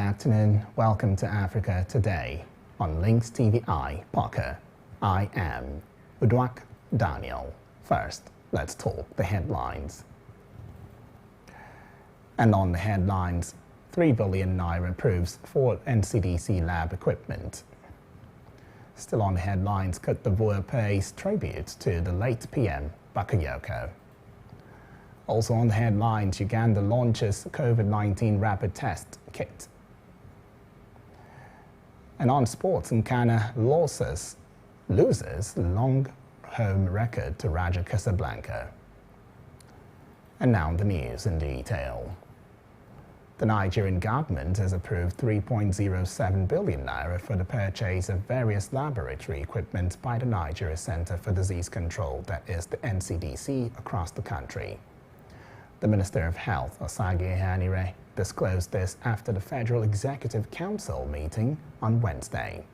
afternoon. Welcome to Africa Today on LINKSTVI Parker. I am Udwak Daniel. First, let's talk the headlines. And on the headlines, 3 billion naira approves for NCDC lab equipment. Still on the headlines, Côte d'Ivoire pays tribute to the late PM Bakayoko. Also on the headlines, Uganda launches COVID-19 rapid test kit. And on sports, Nkana loses long home record to Raja Casablanca. And now the news in detail. The Nigerian government has approved 3.07 billion naira for the purchase of various laboratory equipment by the Nigeria Center for Disease Control, that is the NCDC, across the country. The Minister of Health, Osage Ehanire, disclosed this after the Federal Executive Council meeting on Wednesday.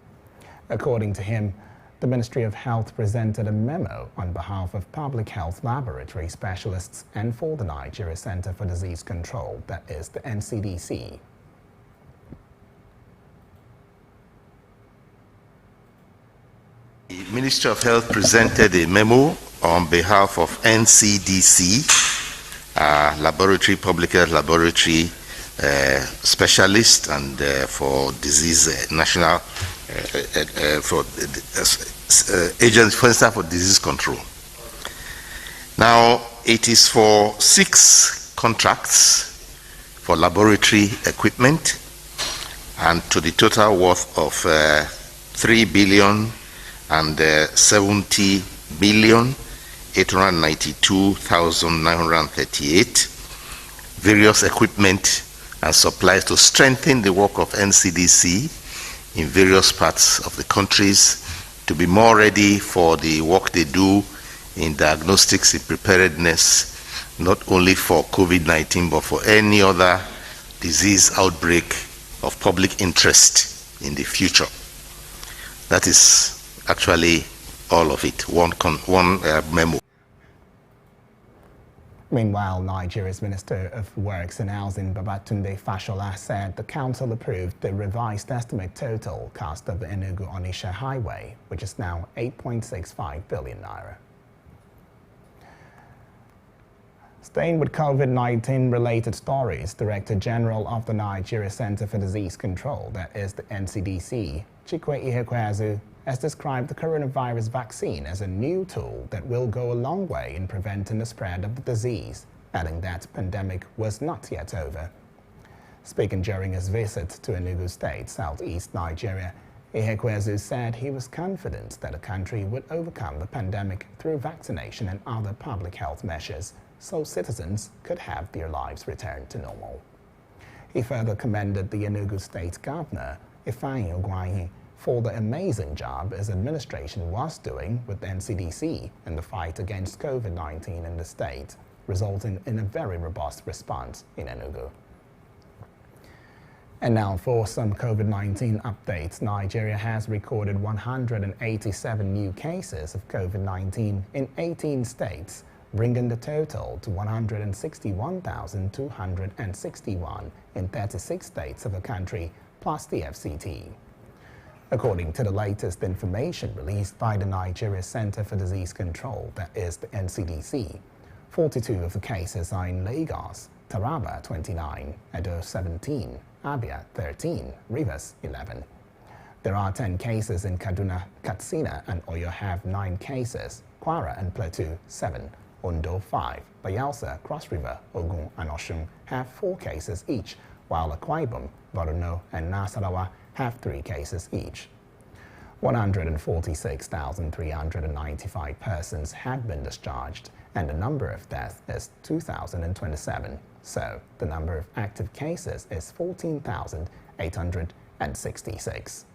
According to him, the Ministry of Health presented a memo on behalf of public health laboratory specialists and for the Nigeria Center for Disease Control, that is the NCDC. The Ministry of Health presented a memo on behalf of NCDC, public health laboratory specialist, and for disease national for Agency for Disease Control. Now, it is for 6 contracts for laboratory equipment, and to the total worth of 3 billion and 70 million 892,938 various equipment and supplies to strengthen the work of NCDC in various parts of the countries to be more ready for the work they do in diagnostics and preparedness, not only for COVID-19 but for any other disease outbreak of public interest in the future. That is actually all of it, one memo. Meanwhile, Nigeria's Minister of Works and Housing, Babatunde Fashola, said the council approved the revised estimate total cost of the Enugu-Onitsha highway, which is now 8.65 billion naira. Staying with COVID-19 related stories, Director General of the Nigeria Center for Disease Control, that is the NCDC, Chikwe Ihekweazu, has described the coronavirus vaccine as a new tool that will go a long way in preventing the spread of the disease, adding that the pandemic was not yet over. Speaking during his visit to Enugu State, southeast Nigeria, Ihekweazu said he was confident that the country would overcome the pandemic through vaccination and other public health measures, so citizens could have their lives returned to normal. He further commended the Enugu State Governor, Ifeanyi Ugwuanyi, for the amazing job his administration was doing with the NCDC in the fight against COVID-19 in the state, resulting in a very robust response in Enugu. And now for some COVID-19 updates. Nigeria has recorded 187 new cases of COVID-19 in 18 states, bringing the total to 161,261 in 36 states of the country, plus the FCT. According to the latest information released by the Nigeria Center for Disease Control, that is the NCDC, 42 of the cases are in Lagos, Taraba 29, Edo 17, Abia 13, Rivers 11. There are 10 cases in Kaduna, Katsina and Oyo have 9 cases, Kwara and Plateau 7, Ondo 5, Bayelsa, Cross River, Ogun and Osun have 4 cases each, while Akwa Ibom, Borno and Nasarawa have 3 cases each. 146,395 persons have been discharged, and the number of deaths is 2,027. So, the number of active cases is 14,866.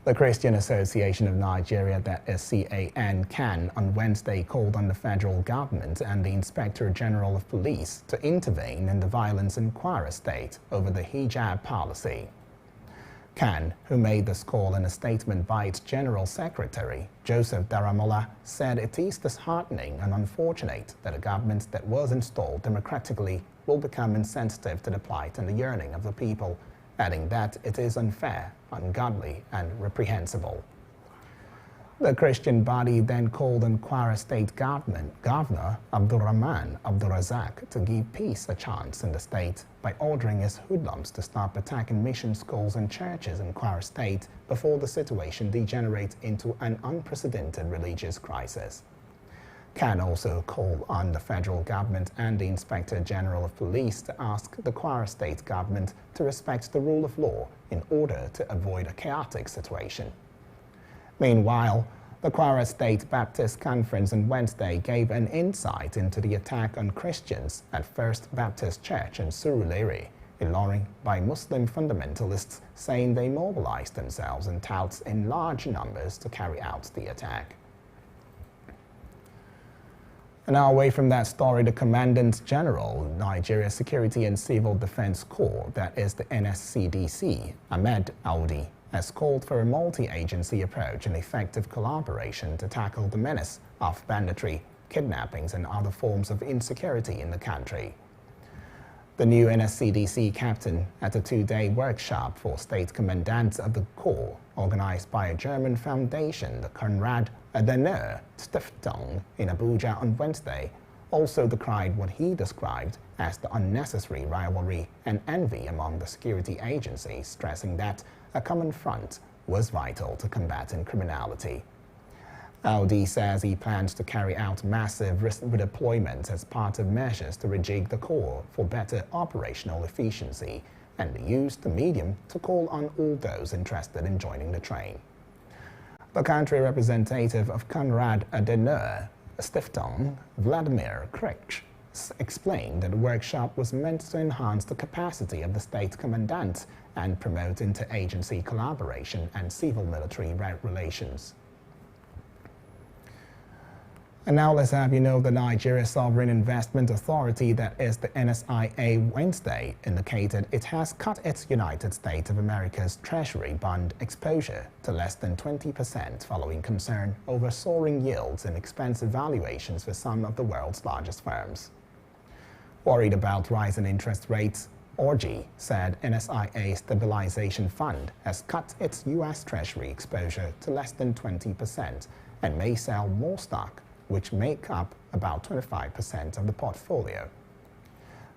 The Christian Association of Nigeria, that is CAN, on Wednesday called on the federal government and the Inspector General of Police to intervene in the violence in Kwara State over the hijab policy. CAN, who made this call in a statement by its General Secretary, Joseph Daramola, said it is disheartening and unfortunate that a government that was installed democratically will become insensitive to the plight and the yearning of the people, adding that it is unfair, ungodly, and reprehensible. The Christian body then called on Kwara State Governor Abdurrahman Abdurrazak to give peace a chance in the state by ordering his hoodlums to stop attacking mission schools and churches in Kwara State before the situation degenerates into an unprecedented religious crisis. CAN also called on the federal government and the Inspector General of Police to ask the Kwara State government to respect the rule of law in order to avoid a chaotic situation. Meanwhile, the Kwara State Baptist Conference on Wednesday gave an insight into the attack on Christians at First Baptist Church in Surulere, Ilorin, by Muslim fundamentalists, saying they mobilized themselves and touts in large numbers to carry out the attack. And now away from that story, the Commandant General of Nigeria Security and Civil Defense Corps, that is the NSCDC, Ahmed Audi, has called for a multi-agency approach and effective collaboration to tackle the menace of banditry, kidnappings, and other forms of insecurity in the country. The new NSCDC captain at a two-day workshop for state commandants of the Corps, organized by a German foundation, the Konrad Adenauer Stiftung, in Abuja on Wednesday, also decried what he described as the unnecessary rivalry and envy among the security agencies, stressing that a common front was vital to combating criminality. Audi says he plans to carry out massive redeployments as part of measures to rejig the Corps for better operational efficiency and use the medium to call on all those interested in joining the train. The country representative of Konrad Adenauer Stiftung, Vladimir Krich, explained that the workshop was meant to enhance the capacity of the state commandant and promote interagency collaboration and civil-military relations. And now let's have you know the Nigeria Sovereign Investment Authority, that is the NSIA, Wednesday indicated it has cut its United States of America's Treasury bond exposure to less than 20% following concern over soaring yields and expensive valuations for some of the world's largest firms. Worried about rising interest rates, Orji said NSIA Stabilization Fund has cut its U.S. Treasury exposure to less than 20% and may sell more stock, which make up about 25% of the portfolio.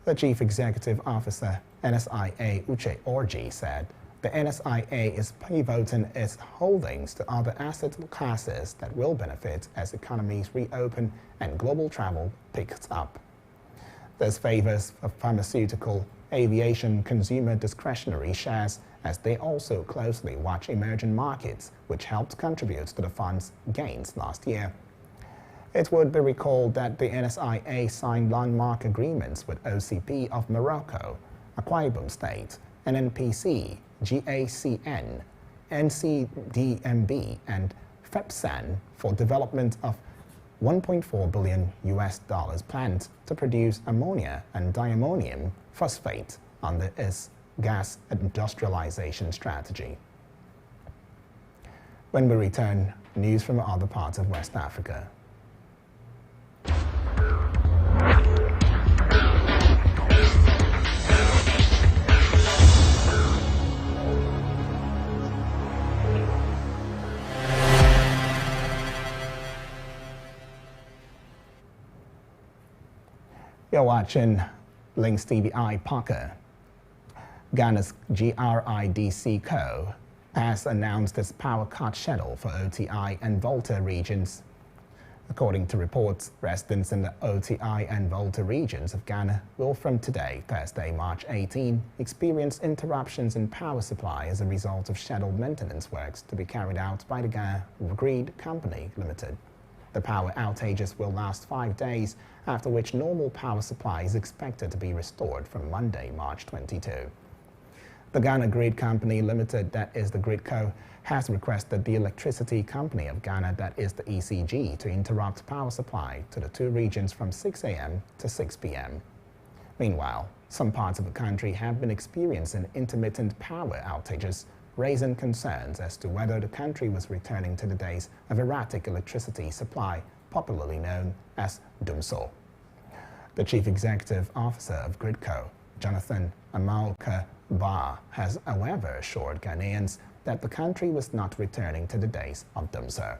The Chief Executive Officer, NSIA Uche Orji, said the NSIA is pivoting its holdings to other asset classes that will benefit as economies reopen and global travel picks up. This favors pharmaceutical, aviation, consumer discretionary shares, as they also closely watch emerging markets, which helped contribute to the fund's gains last year. It would be recalled that the NSIA signed landmark agreements with OCP of Morocco, Akwa Ibom State, NNPC, GACN, NCDMB, and FEPSAN for development of $1.4 billion planned to produce ammonia and diammonium phosphate under its gas industrialization strategy. When we return, news from other parts of West Africa. You're watching LINKSTVI Parker. Ghana's GRIDC Co. has announced its power cut schedule for OTI and Volta regions. According to reports, residents in the OTI and Volta regions of Ghana will from today, Thursday, March 18, experience interruptions in power supply as a result of scheduled maintenance works to be carried out by the Ghana Grid Company Limited. The power outages will last 5 days, after which normal power supply is expected to be restored from Monday, March 22. The Ghana Grid Company Limited, that is the GridCo, has requested the Electricity Company of Ghana, that is the ECG, to interrupt power supply to the two regions from 6 a.m. to 6 p.m. Meanwhile, some parts of the country have been experiencing intermittent power outages raising concerns as to whether the country was returning to the days of erratic electricity supply, popularly known as Dumso. The chief executive officer of Gridco, Jonathan Amalka Ba, has however assured Ghanaians that the country was not returning to the days of Dumso.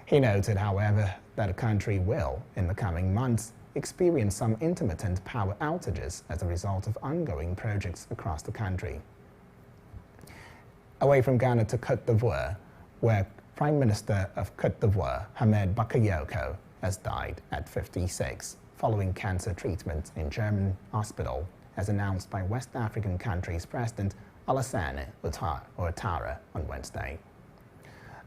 He noted, however, that the country will, in the coming months, experience some intermittent power outages as a result of ongoing projects across the country. Away from Ghana to Côte d'Ivoire, where Prime Minister of Côte d'Ivoire, Hamed Bakayoko, has died at 56 following cancer treatment in German hospital, as announced by West African country's President Alassane Ouattara on Wednesday.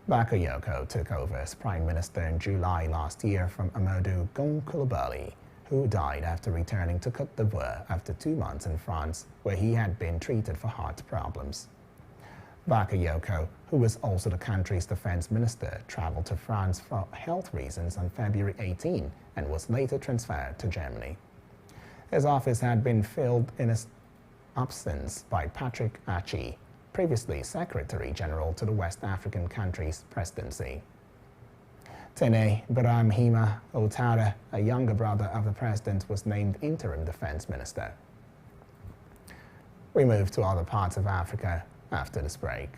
Bakayoko took over as Prime Minister in July last year from Amadou Gon Coulibaly, who died after returning to Côte d'Ivoire after 2 months in France, where he had been treated for heart problems. Bakayoko, who was also the country's defense minister, traveled to France for health reasons on February 18 and was later transferred to Germany. His office had been filled in his absence by Patrick Achi, previously Secretary General to the West African country's presidency. Tene Birahima Ouattara, a younger brother of the president, was named interim defense minister. We move to other parts of Africa after this break.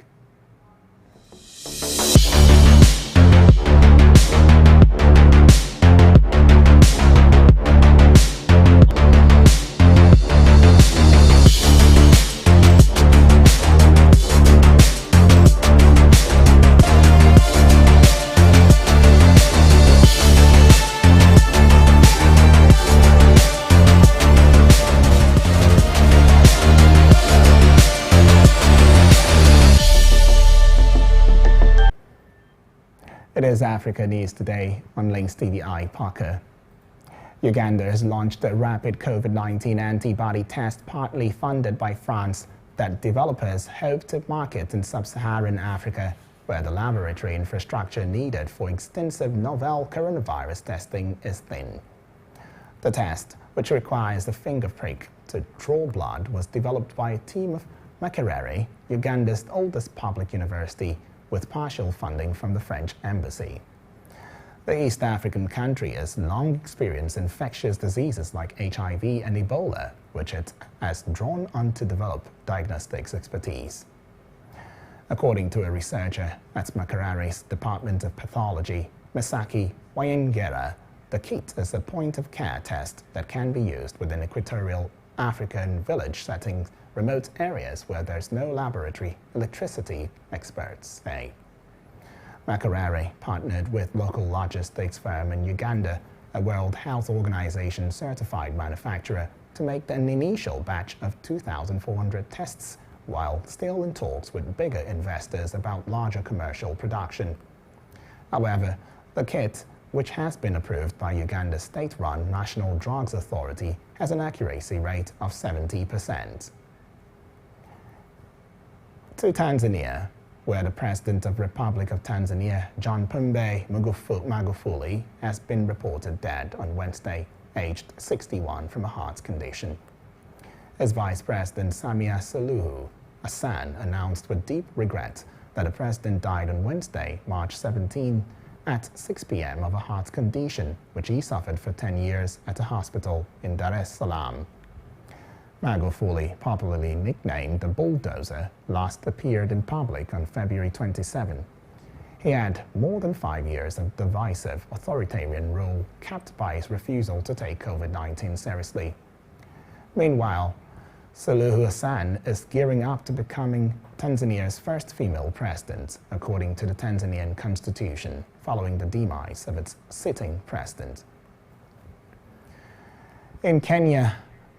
It is Africa News Today on LINKSTVI Parker. Uganda has launched a rapid COVID-19 antibody test partly funded by France that developers hope to market in sub-Saharan Africa, where the laboratory infrastructure needed for extensive novel coronavirus testing is thin. The test, which requires a finger prick to draw blood, was developed by a team of Makerere, Uganda's oldest public university, with partial funding from the French embassy. The East African country has long experienced infectious diseases like HIV and Ebola, which it has drawn on to develop diagnostics expertise. According to a researcher at Makerere's Department of Pathology, Misaki Wayengera, the kit is a point-of-care test that can be used within equatorial African village settings, remote areas where there's no laboratory electricity, experts say. Makerere partnered with local logistics firm in Uganda, a World Health Organization certified manufacturer, to make an initial batch of 2,400 tests, while still in talks with bigger investors about larger commercial production. However, the kit, which has been approved by Uganda's state-run National Drugs Authority, has an accuracy rate of 70%. To Tanzania, where the President of the Republic of Tanzania, John Pombe Magufuli, has been reported dead on Wednesday, aged 61, from a heart condition. His Vice President, Samia Suluhu Hassan, announced with deep regret that the president died on Wednesday, March 17, at 6 p.m. of a heart condition, which he suffered for 10 years at a hospital in Dar es Salaam. Magufuli, popularly nicknamed the Bulldozer, last appeared in public on February 27. He had more than 5 years of divisive authoritarian rule, capped by his refusal to take COVID-19 seriously. Meanwhile, Suluhu Hassan is gearing up to becoming Tanzania's first female president, according to the Tanzanian constitution, following the demise of its sitting president. In Kenya,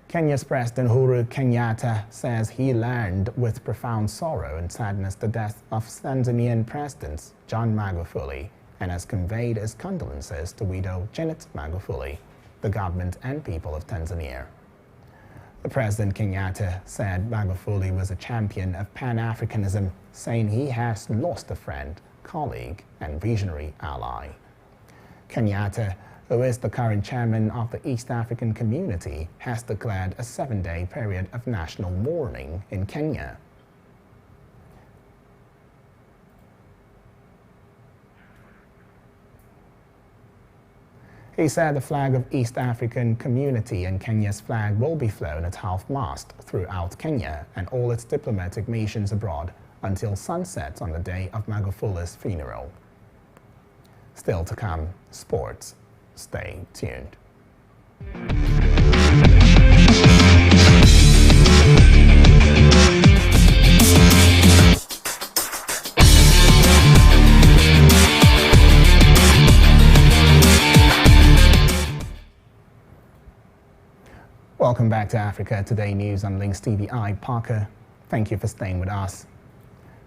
Kenya's President Uhuru Kenyatta says he learned with profound sorrow and sadness the death of Tanzanian President John Magufuli and has conveyed his condolences to widow Janet Magufuli, the government and people of Tanzania. The President Kenyatta said Magufuli was a champion of Pan-Africanism, saying he has lost a friend, colleague, and visionary ally. Kenyatta, who is the current chairman of the East African Community, has declared a 7-day period of national mourning in Kenya. He said the flag of East African Community and Kenya's flag will be flown at half-mast throughout Kenya and all its diplomatic missions abroad until sunset on the day of Magufuli's funeral. Still to come, sports. Stay tuned. Welcome back to Africa Today News on LINKSTVI. Parker, thank you for staying with us.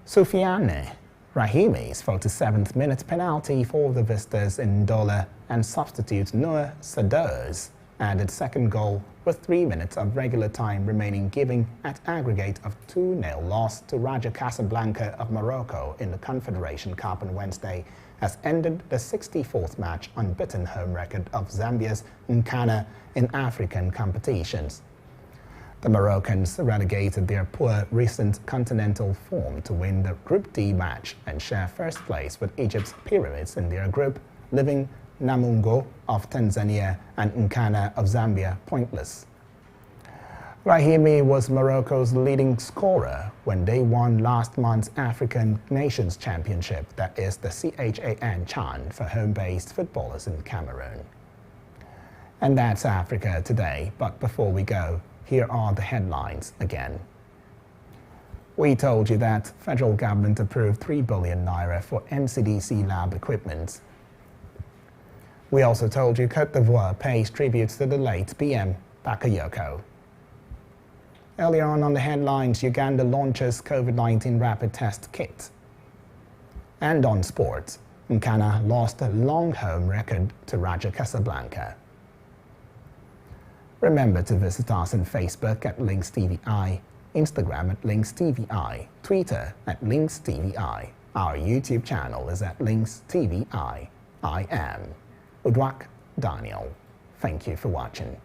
Soufiane Rahimi's 47th minute penalty for the visitors in Ndola and substitute Noah Sado's added second goal with 3 minutes of regular time remaining, giving an aggregate of 2-0 loss to Raja Casablanca of Morocco in the Confederation Cup on Wednesday, has ended the 64th match unbeaten home record of Zambia's Nkana in African competitions. The Moroccans relegated their poor recent continental form to win the Group D match and share first place with Egypt's Pyramids in their group, leaving Namungo of Tanzania and Nkana of Zambia pointless. Rahimi was Morocco's leading scorer when they won last month's African Nations Championship, that is the CHAN for home-based footballers in Cameroon. And that's Africa Today, but before we go, here are the headlines again. We told you that federal government approved 3 billion naira for NCDC lab equipment. We also told you Côte d'Ivoire pays tributes to the late PM Bakayoko. Earlier on the headlines, Uganda launches COVID-19 rapid test kit. And on sports, Nkana lost a long home record to Raja Casablanca. Remember to visit us on Facebook at LINKSTVI, Instagram at LINKSTVI, Twitter at LINKSTVI. Our YouTube channel is at LINKSTVI. I am Udwak Daniel. Thank you for watching.